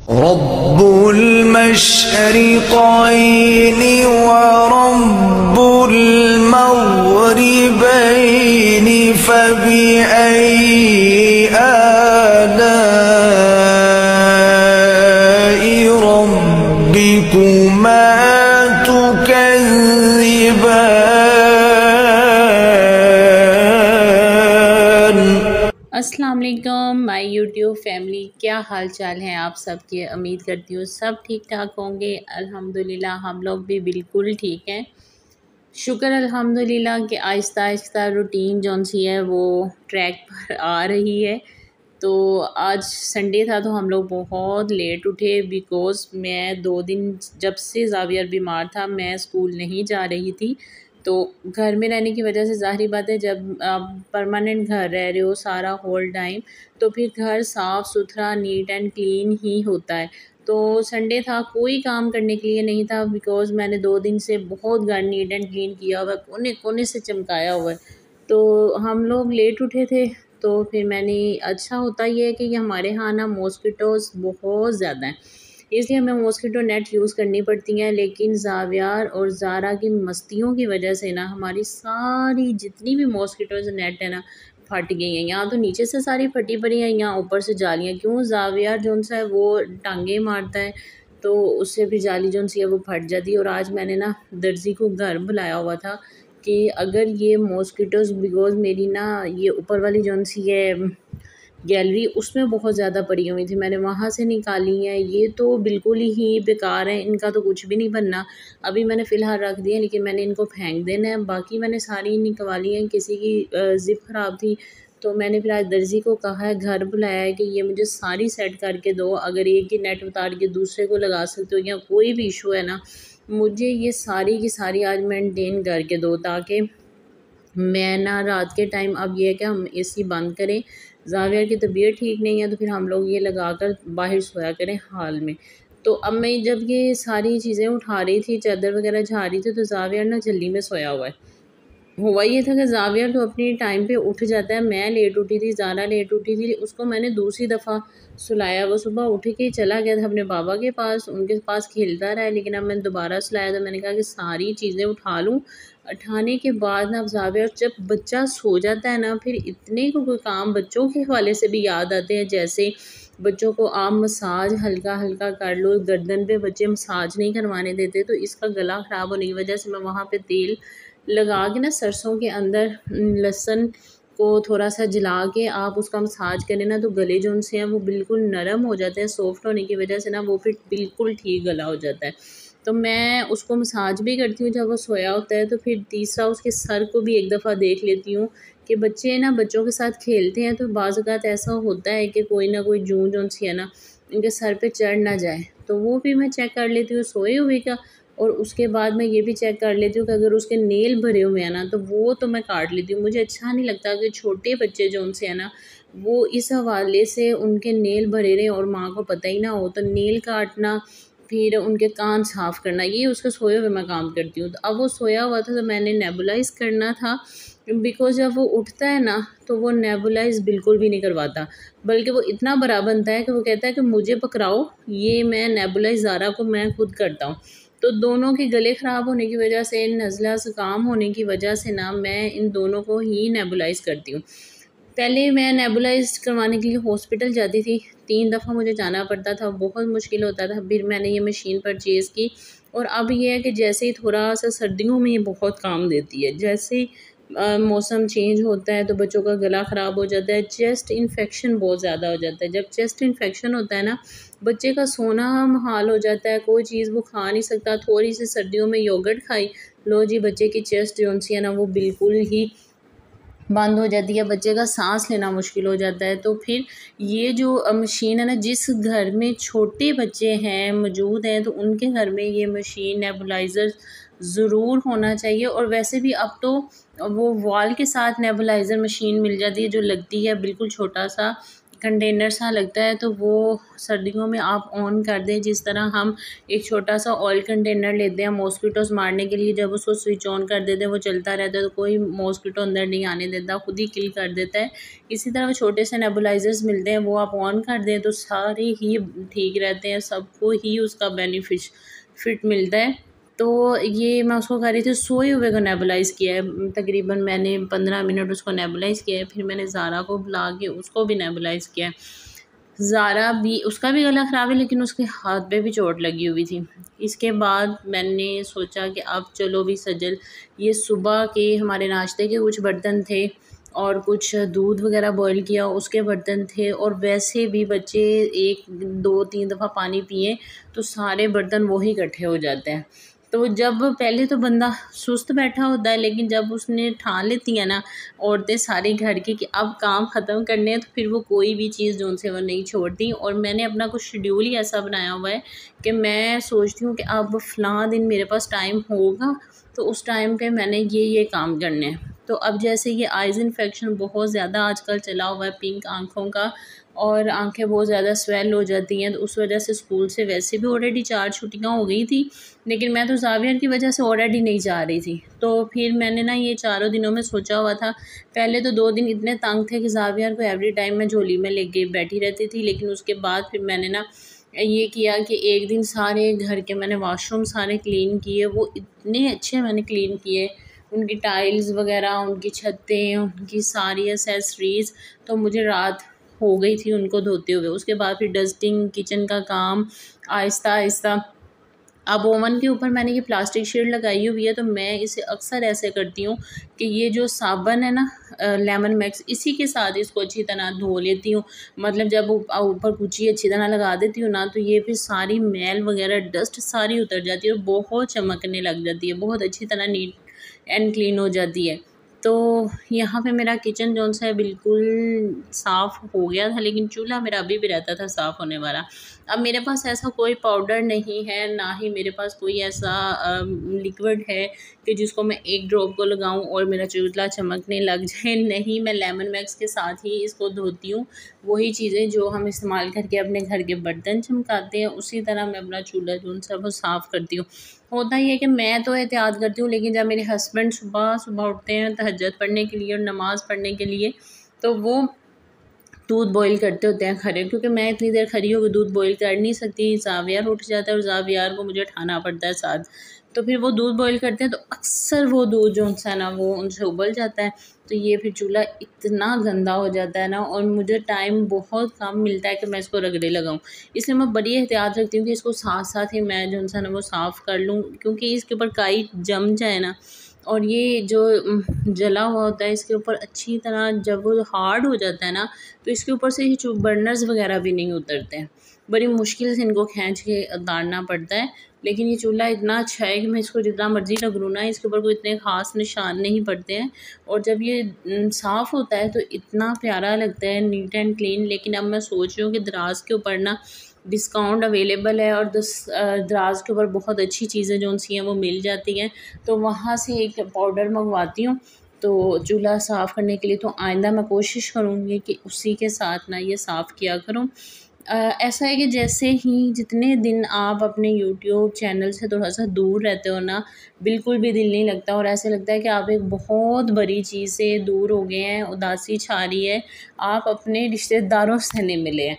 रब्बुल मशरिक़ैनि व रब्बुल मग़रिबैनि फ़बिअय्यि आलाइ रब्बिकुमा तुकज़्ज़िबान। अस्सलाम वालेकुम माय यूट्यूब फैमिली, क्या हाल चाल है आप सबके। उम्मीद करती हूँ सब ठीक ठाक होंगे। अल्हम्दुलिल्लाह हम लोग भी बिल्कुल ठीक हैं। शुक्र अल्हम्दुलिल्लाह कि आहिस्ता आहिस्ता रूटीन जौन सी है वो ट्रैक पर आ रही है। तो आज संडे था तो हम लोग बहुत लेट उठे बिकॉज़ मैं 2 दिन जब से ज़ावियर बीमार था मैं स्कूल नहीं जा रही थी। तो घर में रहने की वजह से ज़ाहिर बात है जब आप परमानेंट घर रह रहे हो सारा होल टाइम तो फिर घर साफ़ सुथरा नीट एंड क्लीन ही होता है। तो संडे था, कोई काम करने के लिए नहीं था बिकॉज़ मैंने 2 दिन से बहुत घर नीट एंड क्लीन किया हुआ है, कोने कोने से चमकाया हुआ है। तो हम लोग लेट उठे थे तो फिर मैंने अच्छा होता ये है कि हमारे यहाँ ना मॉस्किटोज़ बहुत ज़्यादा हैं, इसलिए हमें मॉस्किटो नेट यूज़ करनी पड़ती हैं। लेकिन ज़ावियार और ज़ारा की मस्तियों की वजह से ना हमारी सारी जितनी भी मॉस्किटोज़ नेट है ना फट गई हैं। यहाँ तो नीचे से सारी फटी पड़ी हैं, यहाँ ऊपर से जालियाँ, क्यों ज़ावियार जौन सा है वो टांगे मारता है तो उससे फिर जाली जौन सी है वो फट जाती है। और आज मैंने ना दर्जी को घर बुलाया हुआ था कि अगर ये मॉस्किटोज़ बिकॉज़ मेरी ना ये ऊपर वाली जौन सी है गैलरी उसमें बहुत ज़्यादा पड़ी हुई थी, मैंने वहाँ से निकाली हैं। ये तो बिल्कुल ही बेकार हैं, इनका तो कुछ भी नहीं बनना। अभी मैंने फ़िलहाल रख दिया लेकिन मैंने इनको फेंक देना है। बाकी मैंने सारी निकलवाली हैं, किसी की ज़िप ख़राब थी तो मैंने फिर आज दर्जी को कहा है, घर बुलाया है कि ये मुझे सारी सेट करके दो। अगर एक ही नेट उतार के दूसरे को लगा सकते हो या कोई भी इशू है ना, मुझे ये सारी की सारी आज मेंटेन करके दो ताकि मैं ना रात के टाइम अब ये है कि हम एसी बंद करें। ज़ावियर की तबीयत ठीक नहीं है तो फिर हम लोग ये लगाकर बाहर सोया करें हाल में। तो अब मैं जब ये सारी चीज़ें उठा रही थी, चादर वगैरह झाड़ रही थी, तो ज़ावियर ना जल्दी में सोया हुआ है। हुआ ये था कि ज़ावियर तो अपनी टाइम पे उठ जाता है, मैं लेट उठी थी, ज़ारा लेट उठी थी, उसको मैंने दूसरी दफ़ा सुलाया। वो सुबह उठ के चला गया था अपने बाबा के पास, उनके पास खेलता रहा है। लेकिन अब मैंने दोबारा सुलाया तो मैंने कहा कि सारी चीज़ें उठा लूँ। उठाने के बाद ना अब ज़ावियर जब बच्चा सो जाता है ना फिर इतने को कोई काम बच्चों के हवाले से भी याद आते हैं। जैसे बच्चों को आप मसाज हल्का हल्का कर लो, गर्दन पे बच्चे मसाज नहीं करवाने देते तो इसका गला ख़राब होने की वजह से मैं वहाँ पे तेल लगा के ना सरसों के अंदर लहसुन को थोड़ा सा जला के आप उसका मसाज करें ना तो गले जो उनसे हैं वो बिल्कुल नरम हो जाते हैं। सॉफ्ट होने की वजह से ना वो फिर बिल्कुल ठीक गला हो जाता है। तो मैं उसको मसाज भी करती हूँ जब वो सोया होता है। तो फिर तीसरा उसके सर को भी एक दफ़ा देख लेती हूँ कि बच्चे ना बच्चों के साथ खेलते हैं तो बाज़ औक़ात ऐसा होता है कि कोई ना कोई जूं जौन सी है ना उनके सर पे चढ़ ना जाए, तो वो भी मैं चेक कर लेती हूँ सोए हुए का। और उसके बाद मैं ये भी चेक कर लेती हूँ कि अगर उसके नेल भरे हुए हैं ना तो वो तो मैं काट लेती हूँ। मुझे अच्छा नहीं लगता कि छोटे बच्चे जो उनसे है ना वो इस हवाले से उनके नेल भरे रहें और माँ को पता ही ना हो। तो नेल काटना, फिर उनके कान साफ़ करना, ये उसके सोए हुए मैं काम करती हूँ। तो अब वो सोया हुआ था तो मैंने नेबुलाइज़ करना था बिकॉज़ जब वो उठता है ना तो वो नेबुलाइज़ बिल्कुल भी नहीं करवाता, बल्कि वो इतना बड़ा बनता है कि वो कहता है कि मुझे पकड़ाओ, ये मैं नेबुलाइज़ ज़ारा को मैं खुद करता हूँ। तो दोनों के गले ख़राब होने की वजह से, नज़ला ज़ुकाम होने की वजह से ना मैं इन दोनों को ही नेबुलाइज़ करती हूँ। पहले मैं नेबुलाइज़ करवाने के लिए हॉस्पिटल जाती थी, 3 दफ़ा मुझे जाना पड़ता था, बहुत मुश्किल होता था। फिर मैंने ये मशीन परचेज़ की और अब ये है कि जैसे ही थोड़ा-सा सर्दियों में ये बहुत काम देती है। जैसे ही मौसम चेंज होता है तो बच्चों का गला ख़राब हो जाता है, चेस्ट इन्फेक्शन बहुत ज़्यादा हो जाता है। जब चेस्ट इन्फेक्शन होता है ना बच्चे का सोना मुहाल हो जाता है, कोई चीज़ वो खा नहीं सकता। थोड़ी सी सर्दियों में योगर्ट खाई, लो जी बच्चे की चेस्ट जौन सी है ना वो बिल्कुल ही बंद हो जाती है, बच्चे का सांस लेना मुश्किल हो जाता है। तो फिर ये जो मशीन है ना, जिस घर में छोटे बच्चे हैं मौजूद हैं तो उनके घर में ये मशीन नेबुलाइज़र ज़रूर होना चाहिए। और वैसे भी अब तो वो वॉल के साथ नेबुलाइज़र मशीन मिल जाती है जो लगती है, बिल्कुल छोटा सा कंटेनर सा लगता है, तो वो सर्दियों में आप ऑन कर दें। जिस तरह हम एक छोटा सा ऑयल कंटेनर लेते हैं मॉस्किटोस मारने के लिए, जब उसको स्विच ऑन कर देते हैं वो चलता रहता है, तो कोई मॉस्किटो अंदर नहीं आने देता, खुद ही किल कर देता है। इसी तरह छोटे से नेबुलाइजर्स मिलते हैं, वो आप ऑन कर दें तो सारे ही ठीक रहते हैं, सबको ही उसका बेनिफिट मिलता है। तो ये मैं उसको कर रही थी, सोए हुए को नेबुलाइज़ किया है, तकरीबन मैंने 15 मिनट उसको नेबुलाइज़ किया है। फिर मैंने ज़ारा को बुला के उसको भी नेबुलाइज़ किया है। ज़ारा भी, उसका भी गला ख़राब है, लेकिन उसके हाथ पे भी चोट लगी हुई थी। इसके बाद मैंने सोचा कि अब चलो भी सजल, ये सुबह के हमारे नाश्ते के कुछ बर्तन थे और कुछ दूध वगैरह बॉईल किया उसके बर्तन थे, और वैसे भी बच्चे 1-2-3 दफ़ा पानी पिए तो सारे बर्तन वही इकट्ठे हो जाते हैं। तो जब पहले तो बंदा सुस्त बैठा होता है, लेकिन जब उसने ठान लेती है ना औरतें सारे घर की कि अब काम ख़त्म करने हैं, तो फिर वो कोई भी चीज़ जो उनसे वो नहीं छोड़ती। और मैंने अपना कुछ शेड्यूल ही ऐसा बनाया हुआ है कि मैं सोचती हूँ कि अब फ़लाँ दिन मेरे पास टाइम होगा तो उस टाइम पे मैंने ये काम करने हैं। तो अब जैसे ये आइज़ इन्फेक्शन बहुत ज़्यादा आजकल चला हुआ है, पिंक आँखों का, और आंखें बहुत ज़्यादा स्वेल हो जाती हैं, तो उस वजह से स्कूल से वैसे भी ऑलरेडी 4 छुट्टियां हो गई थी, लेकिन मैं तो ज़ावियर की वजह से ऑलरेडी नहीं जा रही थी। तो फिर मैंने ना ये 4 दिनों में सोचा हुआ था। पहले तो 2 दिन इतने तंग थे कि ज़ावियर को एवरी टाइम मैं झोली में लेके बैठी रहती थी, लेकिन उसके बाद फिर मैंने ना ये किया कि एक दिन सारे घर के मैंने वाशरूम सारे क्लीन किए। वो इतने अच्छे मैंने क्लीन किए, उनकी टाइल्स वगैरह, उनकी छतें, उनकी सारी एसेसरीज़। तो मुझे रात हो गई थी उनको धोते हुए। उसके बाद फिर डस्टिंग, किचन का काम आहिस्ता आहिस्ता। अब ओवन के ऊपर मैंने ये प्लास्टिक शीट लगाई हुई है, तो मैं इसे अक्सर ऐसे करती हूँ कि ये जो साबुन है ना लेमन मैक्स, इसी के साथ इसको अच्छी तरह धो लेती हूँ। मतलब जब ऊपर कुची अच्छी तरह लगा देती हूँ ना, तो ये फिर सारी मैल वगैरह डस्ट सारी उतर जाती है और बहुत चमकने लग जाती है, बहुत अच्छी तरह नीट एंड क्लीन हो जाती है। तो यहाँ पे मेरा किचन जो सा है बिल्कुल साफ़ हो गया था, लेकिन चूल्हा मेरा अभी भी रहता था साफ़ होने वाला। अब मेरे पास ऐसा कोई पाउडर नहीं है, ना ही मेरे पास कोई ऐसा लिक्विड है कि जिसको मैं एक ड्रॉप को लगाऊं और मेरा चूल्हा चमकने लग जाए। नहीं, मैं लेमन मैक्स के साथ ही इसको धोती हूँ। वही चीज़ें जो हम इस्तेमाल करके अपने घर के बर्तन चमकाते हैं, उसी तरह मैं अपना चूल्हा जो सा वो साफ़ करती हूँ। होता ही है कि मैं तो एहतियात करती हूँ, लेकिन जब मेरे हस्बैंड सुबह सुबह उठते हैं तहज्जुद पढ़ने के लिए और नमाज़ पढ़ने के लिए, तो वो दूध बॉईल करते होते हैं खड़े, क्योंकि मैं इतनी देर खड़ी होकर दूध बॉईल कर नहीं सकती। ज़ावियार उठ जाता है और ज़ावियार को मुझे उठाना पड़ता है साथ। तो फिर वो दूध बॉईल करते हैं, तो अक्सर वो दूध जो है ना वो उनसे उबल जाता है। तो ये फिर चूल्हा इतना गंदा हो जाता है ना, और मुझे टाइम बहुत कम मिलता है कि मैं इसको रगड़े लगाऊं। इसलिए मैं बड़ी एहतियात रखती हूँ कि इसको साथ साथ ही मैं जो है ना वो साफ़ कर लूँ, क्योंकि इसके ऊपर काई जम जाए ना, और ये जो जला हुआ होता है इसके ऊपर अच्छी तरह जब वो हार्ड हो जाता है ना, तो इसके ऊपर से ये बर्नर्स वगैरह भी नहीं उतरते हैं। बड़ी मुश्किल से इनको खींच के उतारना पड़ता है। लेकिन ये चूल्हा इतना अच्छा है कि मैं इसको जितना मर्ज़ी रगड़ूँ ना, इसके ऊपर कोई इतने ख़ास निशान नहीं पड़ते हैं। और जब ये साफ़ होता है तो इतना प्यारा लगता है, नीट एंड क्लीन। लेकिन अब मैं सोच रही हूँ कि दराज के ऊपर ना डिस्काउंट अवेलेबल है, और दराज के ऊपर बहुत अच्छी चीज़ें जो सी हैं वो मिल जाती हैं, तो वहाँ से एक पाउडर मंगवाती हूँ तो चूल्हा साफ़ करने के लिए। तो आइंदा मैं कोशिश करूँगी कि उसी के साथ ना ये साफ़ किया करूँ। ऐसा है कि जैसे ही जितने दिन आप अपने यूट्यूब चैनल से थोड़ा सा दूर रहते हो ना, बिल्कुल भी दिल नहीं लगता, और ऐसे लगता है कि आप एक बहुत बड़ी चीज़ से दूर हो गए हैं, उदासी छा रही है, आप अपने रिश्तेदारों से नहीं मिले हैं।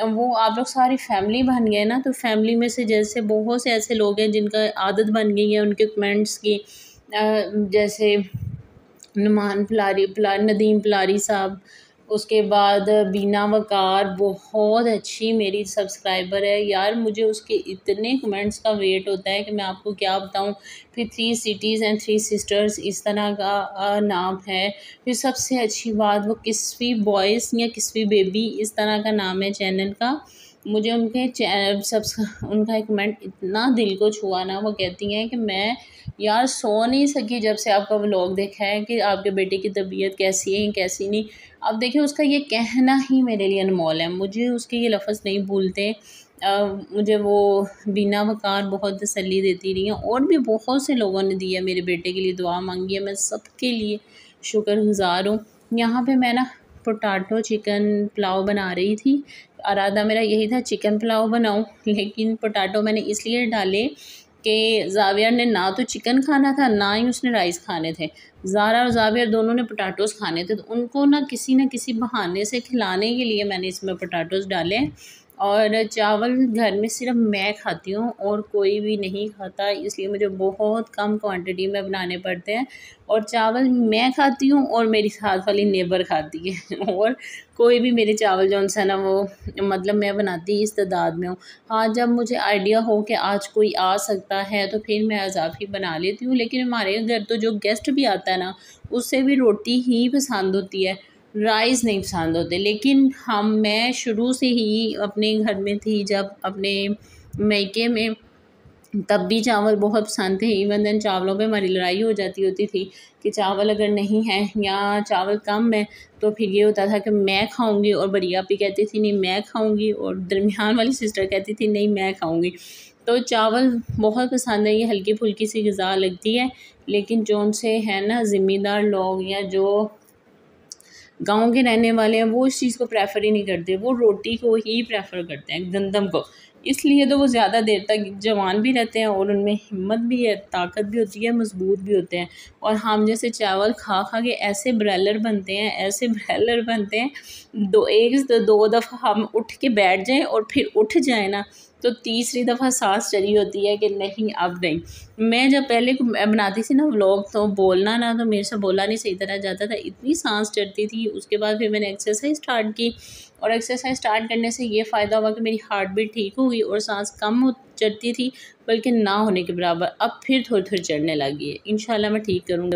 वो आप लोग सारी फैमिली बन गए ना, तो फैमिली में से जैसे बहुत से ऐसे लोग हैं जिनका आदत बन गई है उनके कमेंट्स की, जैसे नुमान नदीम पलारी साहब, उसके बाद बीना वकार, बहुत अच्छी मेरी सब्सक्राइबर है यार। मुझे उसके इतने कमेंट्स का वेट होता है कि मैं आपको क्या बताऊं। फिर 3 सिटीज़ एंड 3 सिस्टर्स इस तरह का नाम है। फिर सबसे अच्छी बात, वो किस्वी बॉयज़ या किस्वी बेबी इस तरह का नाम है चैनल का। मुझे उनका एक कमेंट इतना दिल को छुआ ना, वो कहती हैं कि मैं यार सो नहीं सकी जब से आपका व्लॉग देखा है कि आपके बेटे की तबीयत कैसी है कैसी नहीं। अब देखिए, उसका ये कहना ही मेरे लिए अनमोल है, मुझे उसके ये लफ्ज़ नहीं भूलते। मुझे वो बीना वकार बहुत तसल्ली देती रही हैं, और भी बहुत से लोगों ने दी है मेरे बेटे के लिए, दुआ मांगी है, मैं सबके लिए शुक्रगुज़ार हूँ। यहाँ पे मैं ना पोटाटो चिकन पुलाव बना रही थी। इरादा मेरा यही था चिकन पुलाव बनाऊं, लेकिन पोटाटो मैंने इसलिए डाले कि ज़ावियर ने ना तो चिकन खाना था, ना ही उसने राइस खाने थे। ज़ारा और ज़ावियर दोनों ने पोटाटोज़ खाने थे, तो उनको ना किसी बहाने से खिलाने के लिए मैंने इसमें पोटाटोज़ डाले। और चावल घर में सिर्फ मैं खाती हूँ और कोई भी नहीं खाता, इसलिए मुझे बहुत कम क्वांटिटी में बनाने पड़ते हैं। और चावल मैं खाती हूँ और मेरी साथ वाली नेबर खाती है और कोई भी मेरे चावल जो है ना वो मतलब मैं बनाती इस तादाद में हूँ। हाँ, जब मुझे आइडिया हो कि आज कोई आ सकता है तो फिर मैं इजाफ़ी बना लेती हूँ, लेकिन हमारे घर तो जो गेस्ट भी आता है ना उससे भी रोटी ही पसंद होती है, राइस नहीं पसंद होते। लेकिन मैं शुरू से ही अपने घर में थी, जब अपने मायके में, तब भी चावल बहुत पसंद थे। इवन देन चावलों पे हमारी लड़ाई हो जाती होती थी कि चावल अगर नहीं है या चावल कम है तो फिर ये होता था कि मैं खाऊंगी और बड़ी आपी कहती थी नहीं मैं खाऊंगी, और दरमियान वाली सिस्टर कहती थी नहीं मैं खाऊंगी। तो चावल बहुत पसंद है, ये हल्की फुल्की सी ग़िज़ा लगती है। लेकिन जो उनसे है ना ज़िम्मेदार लोग या जो गांव के रहने वाले हैं वो इस चीज़ को प्रेफर ही नहीं करते, वो रोटी को ही प्रेफर करते हैं, गंदम को। इसलिए तो वो ज़्यादा देर तक जवान भी रहते हैं और उनमें हिम्मत भी है, ताकत भी होती है, मजबूत भी होते हैं। और हम जैसे चावल खा खा के ऐसे ब्रेलर बनते हैं, ऐसे ब्रेलर बनते हैं, दो दफ़ा हम उठ के बैठ जाएं और फिर उठ जाए ना तो तीसरी दफ़ा सांस चढ़ी होती है कि नहीं अब नहीं। मैं जब पहले बनाती थी ना व्लॉग, तो बोलना ना तो मेरे से बोला नहीं सही तरह जाता था, इतनी सांस चढ़ती थी। उसके बाद फिर मैंने एक्सरसाइज स्टार्ट की और एक्सरसाइज स्टार्ट करने से ये फ़ायदा हुआ कि मेरी हार्ट बीट ठीक हो गई और सांस कम चढ़ती थी, बल्कि ना होने के बराबर अब फिर थोड़ी थोड़ी चढ़ने लगी है। इंशाल्लाह मैं ठीक करूँगी।